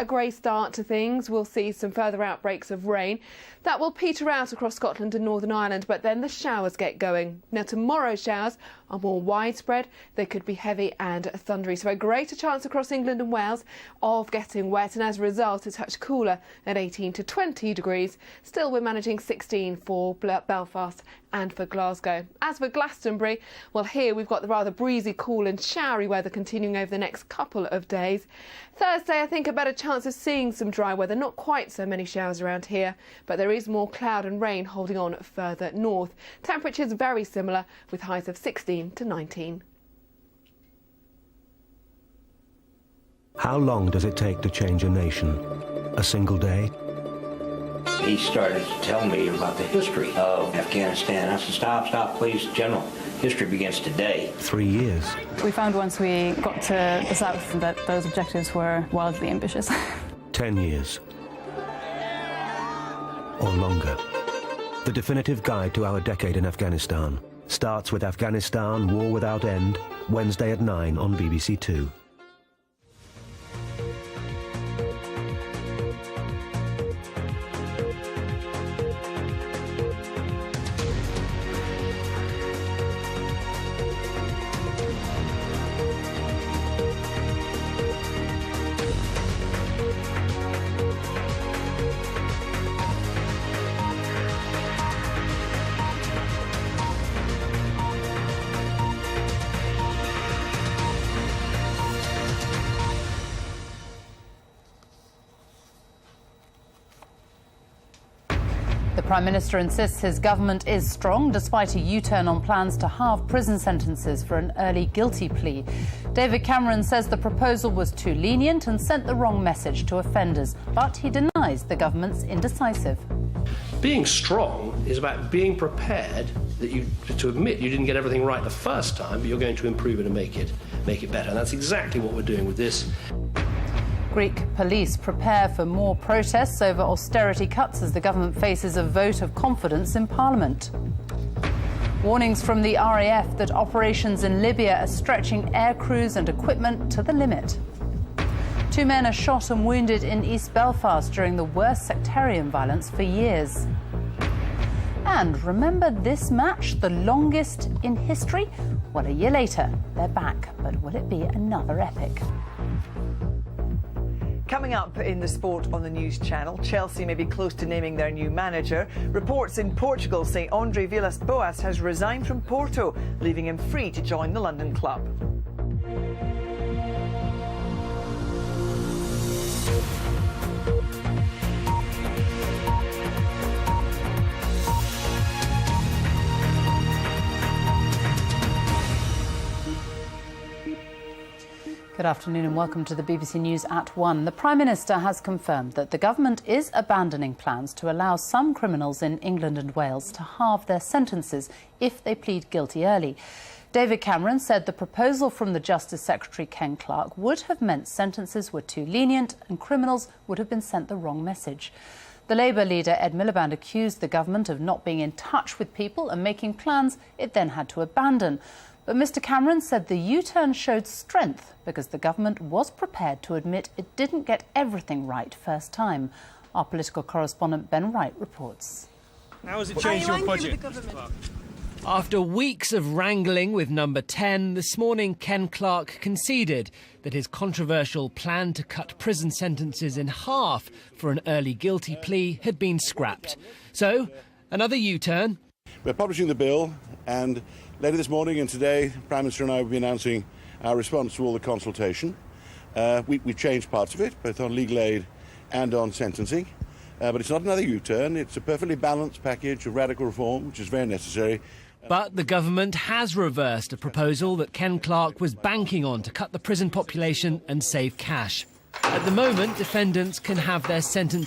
a grey start to things. We'll see some further outbreaks of rain. That will peter out across Scotland and Northern Ireland, but then the showers get going. Now, tomorrow's showers are more widespread. They could be heavy and thundery, so a greater chance across England and Wales of getting wet, and as a result, a touch cooler at 18 to 20 degrees. Still, we're managing 16 for Belfast and for Glasgow. As for Glastonbury, well, here we've got the rather breezy, cool and showery weather continuing over the next couple of days. Thursday, I think a better chance of seeing some dry weather. Not quite so many showers around here, but there is more cloud and rain holding on further north. Temperatures very similar, with highs of 16 to 19. How long does it take to change a nation? A single day? He started to tell me about the history of Afghanistan. I said, stop, please, General. History begins today. 3 years. We found once we got to the south that those objectives were wildly ambitious. 10 years. Or longer. The definitive guide to our decade in Afghanistan starts with Afghanistan, War Without End, Wednesday at 9 on BBC Two. The Prime Minister insists his government is strong despite a U-turn on plans to halve prison sentences for an early guilty plea. David Cameron says the proposal was too lenient and sent the wrong message to offenders, but he denies the government's indecisive. Being strong is about being prepared to admit you didn't get everything right the first time, but you're going to improve it and make it better. And that's exactly what we're doing with this. Greek police prepare for more protests over austerity cuts as the government faces a vote of confidence in Parliament. Warnings from the RAF that operations in Libya are stretching air crews and equipment to the limit. 2 men are shot and wounded in East Belfast during the worst sectarian violence for years. And remember this match, the longest in history? Well, a year later, they're back, but will it be another epic? Coming up in the sport on the News Channel, Chelsea may be close to naming their new manager. Reports in Portugal say Andre Villas-Boas has resigned from Porto, leaving him free to join the London club. Good afternoon and welcome to the BBC News at 1. The Prime Minister has confirmed that the government is abandoning plans to allow some criminals in England and Wales to halve their sentences if they plead guilty early. David Cameron said the proposal from the Justice Secretary Ken Clarke would have meant sentences were too lenient and criminals would have been sent the wrong message. The Labour leader Ed Miliband accused the government of not being in touch with people and making plans it then had to abandon. But Mr Cameron said the U-turn showed strength because the government was prepared to admit it didn't get everything right first time. Our political correspondent Ben Wright reports. How has it changed your budget? After weeks of wrangling with Number 10, this morning Ken Clarke conceded that his controversial plan to cut prison sentences in half for an early guilty plea had been scrapped. So, another U-turn. We're publishing the bill, and later this morning and today, Prime Minister and I will be announcing our response to all the consultation. We've changed parts of it, both on legal aid and on sentencing. But it's not another U-turn. It's a perfectly balanced package of radical reform, which is very necessary. But the government has reversed a proposal that Ken Clarke was banking on to cut the prison population and save cash. At the moment, defendants can have their sentence